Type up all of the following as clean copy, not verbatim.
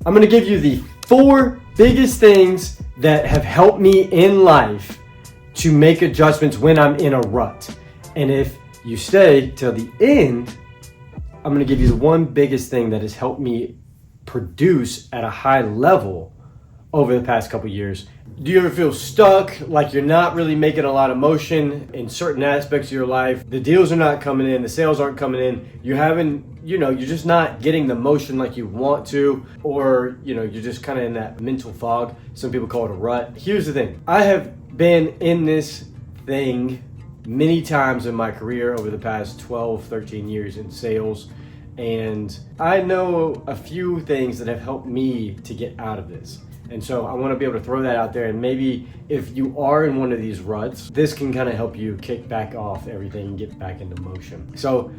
I'm gonna give you the 4 biggest things that have helped me in life to make adjustments when I'm in a rut. And if you stay till the end, I'm gonna give you the one biggest thing that has helped me produce at a high level over the past couple years. Do you ever feel stuck, like you're not really making a lot of motion in certain aspects of your life? The deals are not coming in, the sales aren't coming in, you're just not getting the motion like you want to, or you're just kind of in that mental fog. Some people call it a rut. Here's the thing. I have been in this thing many times in my career over the past 12, 13 years in sales. And I know a few things that have helped me to get out of this. And so I want to be able to throw that out there. And maybe if you are in one of these ruts, this can kind of help you kick back off everything and get back into motion. So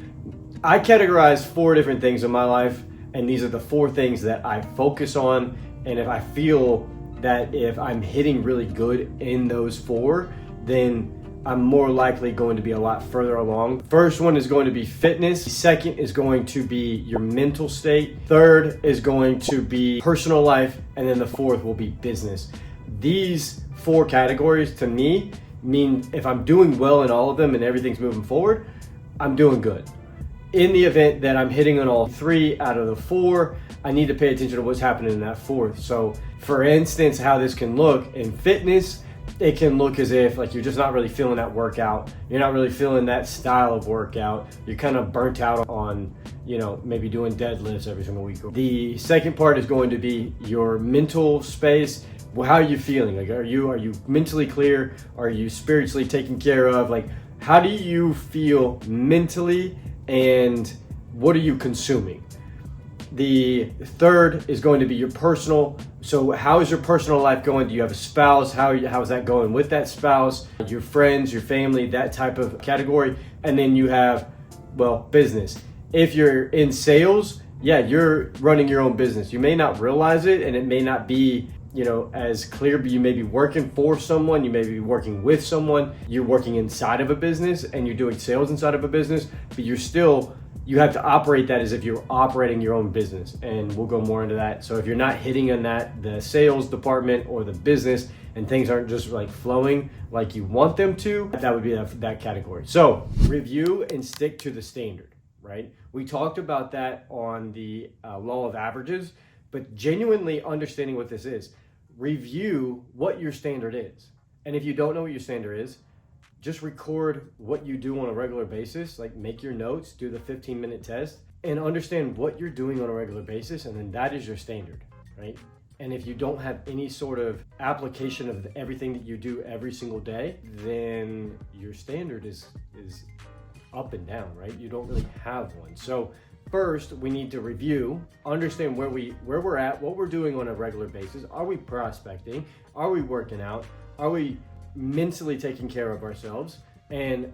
I categorize 4 different things in my life. And these are the 4 things that I focus on. And if I feel that if I'm hitting really good in those 4, then I'm more likely going to be a lot further along. First one is going to be fitness. Second is going to be your mental state. Third is going to be personal life. And then the 4th will be business. These 4 categories to me mean if I'm doing well in all of them and everything's moving forward, I'm doing good. In the event that I'm hitting on all 3 out of the 4, I need to pay attention to what's happening in that 4th. So for instance, how this can look in fitness, it can look as if like you're just not really feeling that workout. You're not really feeling that style of workout. You're kind of burnt out on, maybe doing deadlifts every single week. The second part is going to be your mental space. Well, how are you feeling? Like, are you mentally clear? Are you spiritually taken care of? Like, how do you feel mentally, and what are you consuming? The third is going to be your personal. So how is your personal life going? Do you have a spouse? How is that going with that spouse? Your friends, your family, that type of category. And then you have, business. If you're in sales, you're running your own business. You may not realize it, and it may not be, as clear, but you may be working for someone, you may be working with someone, you're working inside of a business and you're doing sales inside of a business, but you have to operate that as if you're operating your own business. And we'll go more into that. So if you're not hitting on the sales department or the business, and things aren't just like flowing like you want them to, that would be that category. So review and stick to the standard, right? We talked about that on the law of averages, but genuinely understanding what this is, review what your standard is. And if you don't know what your standard is, just record what you do on a regular basis, like make your notes, do the 15-minute test, and understand what you're doing on a regular basis, and then that is your standard, right? And if you don't have any sort of application of everything that you do every single day, then your standard is up and down, right? You don't really have one. So first, we need to review, understand where we're at, what we're doing on a regular basis. Are we prospecting? Are we working out? Are we mentally taking care of ourselves? And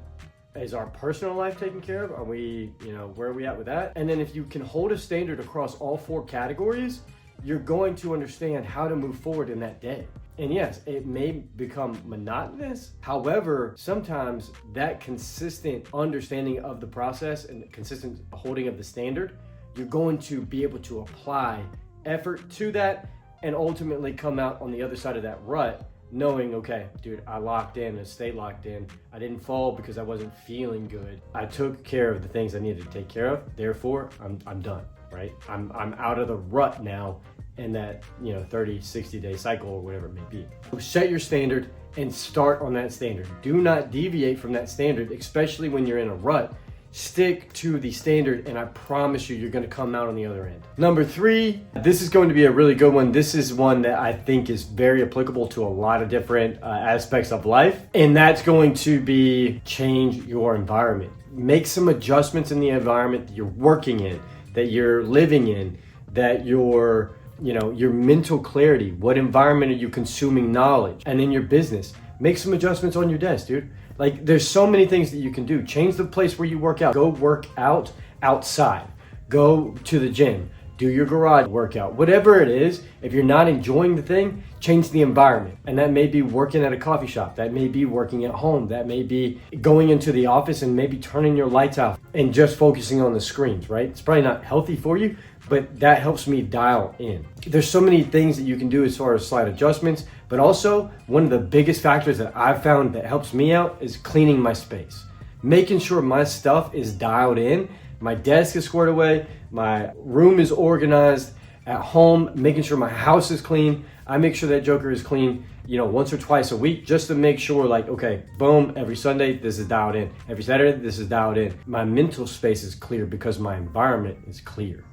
is our personal life taken care of? Are we, where are we at with that? And then if you can hold a standard across all 4 categories, you're going to understand how to move forward in that day. And yes, it may become monotonous. However, sometimes that consistent understanding of the process and consistent holding of the standard, you're going to be able to apply effort to that and ultimately come out on the other side of that rut knowing, okay, dude, I locked in and stayed locked in. I didn't fall because I wasn't feeling good. I took care of the things I needed to take care of. Therefore, I'm done, right? I'm out of the rut now in that 30, 60-day cycle or whatever it may be. So set your standard and start on that standard. Do not deviate from that standard, especially when you're in a rut. Stick to the standard, and I promise you're going to come out on the other end. Number 3, this is going to be a really good one. This is one that I think is very applicable to a lot of different aspects of life, and that's going to be change your environment. Make some adjustments in the environment that you're working in, that you're living in, that your mental clarity. What environment are you consuming knowledge? And in your business, make some adjustments on your desk, dude. Like, there's so many things that you can do. Change the place where you work out. Go work out outside. Go to the gym. Do your garage workout. Whatever it is, if you're not enjoying the thing, change the environment. And that may be working at a coffee shop. That may be working at home. That may be going into the office and maybe turning your lights off and just focusing on the screens, right? It's probably not healthy for you, but that helps me dial in. There's so many things that you can do as far as slight adjustments, but also one of the biggest factors that I've found that helps me out is cleaning my space. Making sure my stuff is dialed in, my desk is squared away, my room is organized at home, making sure my house is clean. I make sure that joker is clean, once or twice a week, just to make sure like, okay, boom, every Sunday, this is dialed in. Every Saturday, this is dialed in. My mental space is clear because my environment is clear.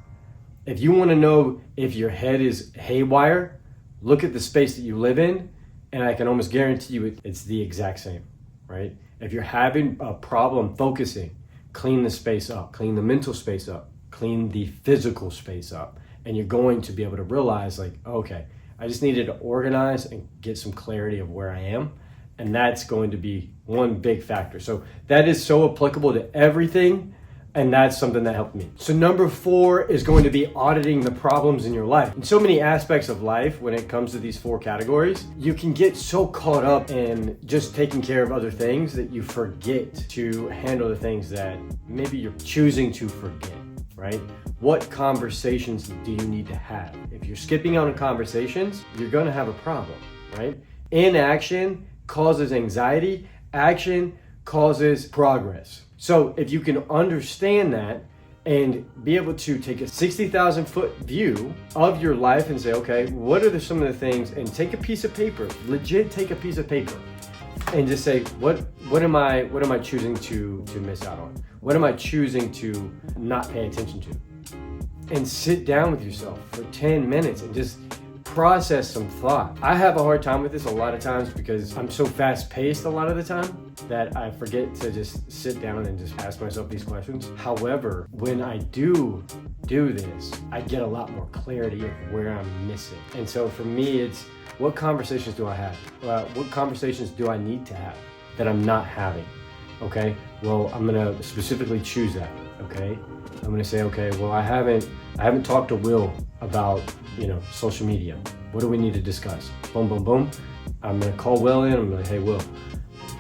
If you want to know if your head is haywire, look at the space that you live in, and I can almost guarantee you it's the exact same, right? If you're having a problem focusing, clean the space up, clean the mental space up, clean the physical space up, and you're going to be able to realize like, okay, I just needed to organize and get some clarity of where I am. And that's going to be one big factor. So that is so applicable to everything. And that's something that helped me. So number 4 is going to be auditing the problems in your life. In so many aspects of life, when it comes to these 4 categories, you can get so caught up in just taking care of other things that you forget to handle the things that maybe you're choosing to forget, right? What conversations do you need to have? If you're skipping out on conversations, you're gonna have a problem, right? Inaction causes anxiety, action causes progress. So if you can understand that and be able to take a 60,000 foot view of your life and say, okay, what are some of the things, and take a piece of paper, legit take a piece of paper and just say, what am I choosing to miss out on? What am I choosing to not pay attention to? And sit down with yourself for 10 minutes and just process some thought. I have a hard time with this a lot of times because I'm so fast paced a lot of the time that I forget to just sit down and just ask myself these questions. However, when I do this, I get a lot more clarity of where I'm missing. And so for me, it's what conversations do I have? What conversations do I need to have that I'm not having? Okay, well, I'm gonna specifically choose that, okay? I'm gonna say, okay, well, I haven't talked to Will about, social media. What do we need to discuss? Boom, boom, boom. I'm gonna call Will in. I'm like, hey, Will,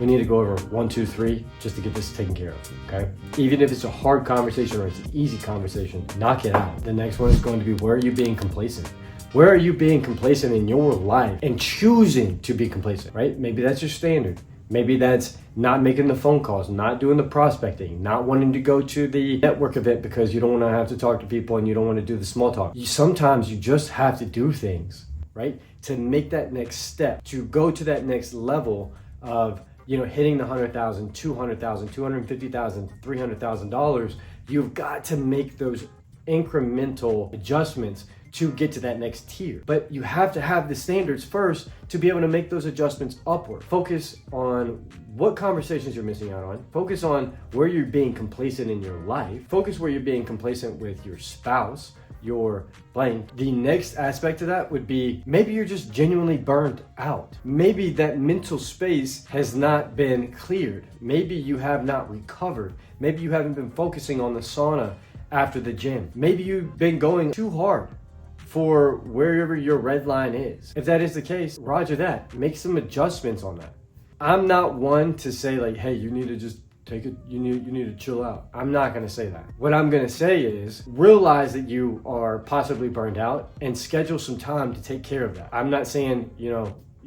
we need to go over 1, 2, 3 just to get this taken care of, okay? Even if it's a hard conversation or it's an easy conversation, knock it out. The next one is going to be, where are you being complacent? Where are you being complacent in your life and choosing to be complacent, right? Maybe that's your standard. Maybe that's not making the phone calls, not doing the prospecting, not wanting to go to the network event because you don't want to have to talk to people and you don't want to do the small talk. Sometimes you just have to do things, right? To make that next step, to go to that next level of, hitting the $100,000, $200,000, $250,000, $300,000. You've got to make those incremental adjustments to get to that next tier. But you have to have the standards first to be able to make those adjustments upward. Focus on what conversations you're missing out on. Focus on where you're being complacent in your life. Focus where you're being complacent with your spouse, your blank. The next aspect of that would be, maybe you're just genuinely burned out. Maybe that mental space has not been cleared. Maybe you have not recovered. Maybe you haven't been focusing on the sauna after the gym. Maybe you've been going too hard for wherever your red line is. If that is the case, roger that. Make some adjustments on that. I'm not one to say like, hey, you need to just take it, you need to chill out. I'm not gonna say that. What I'm gonna say is, realize that you are possibly burned out and schedule some time to take care of that. I'm not saying,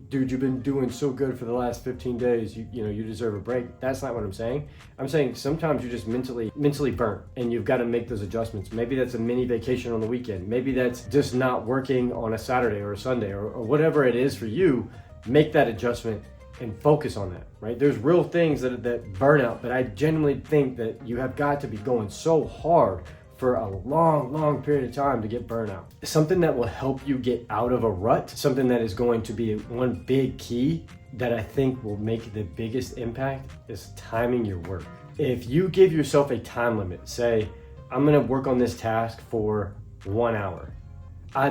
dude, you've been doing so good for the last 15 days, you deserve a break. That's not what I'm saying. I'm saying sometimes you're just mentally burnt and you've got to make those adjustments. Maybe that's a mini vacation on the weekend. Maybe that's just not working on a Saturday or a Sunday or whatever it is for you. Make that adjustment and focus on that, right? There's real things that burn out, but I genuinely think that you have got to be going so hard for a long period of time to get burnout. Something that will help you get out of a rut, something that is going to be one big key that I think will make the biggest impact, is timing your work. If you give yourself a time limit, say, I'm gonna work on this task for 1 hour.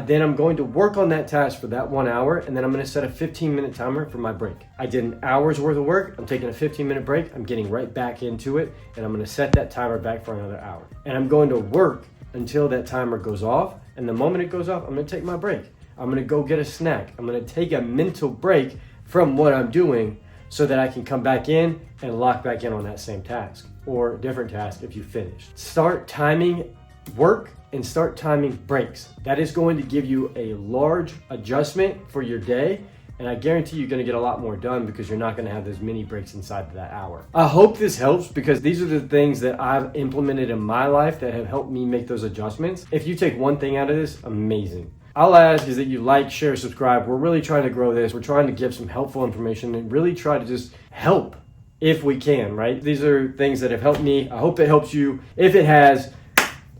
Then I'm going to work on that task for that 1 hour, and then I'm gonna set a 15-minute timer for my break. I did an hour's worth of work, I'm taking a 15-minute break, I'm getting right back into it, and I'm gonna set that timer back for another hour. And I'm going to work until that timer goes off, and the moment it goes off, I'm gonna take my break. I'm gonna go get a snack. I'm gonna take a mental break from what I'm doing so that I can come back in and lock back in on that same task or different task if you finish. Start timing work and start timing breaks. That is going to give you a large adjustment for your day, and I guarantee you're going to get a lot more done because you're not going to have those mini breaks inside that hour. I hope this helps because these are the things that I've implemented in my life that have helped me make those adjustments. If you take one thing out of this, amazing. All I ask is that you like, share, subscribe. We're really trying to grow this. We're trying to give some helpful information and really try to just help if we can, right? These are things that have helped me. I hope it helps you. If it has,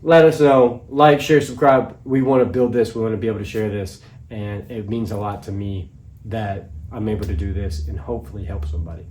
let us know. Like, share, subscribe. We want to build this. We want to be able to share this. And it means a lot to me that I'm able to do this and hopefully help somebody.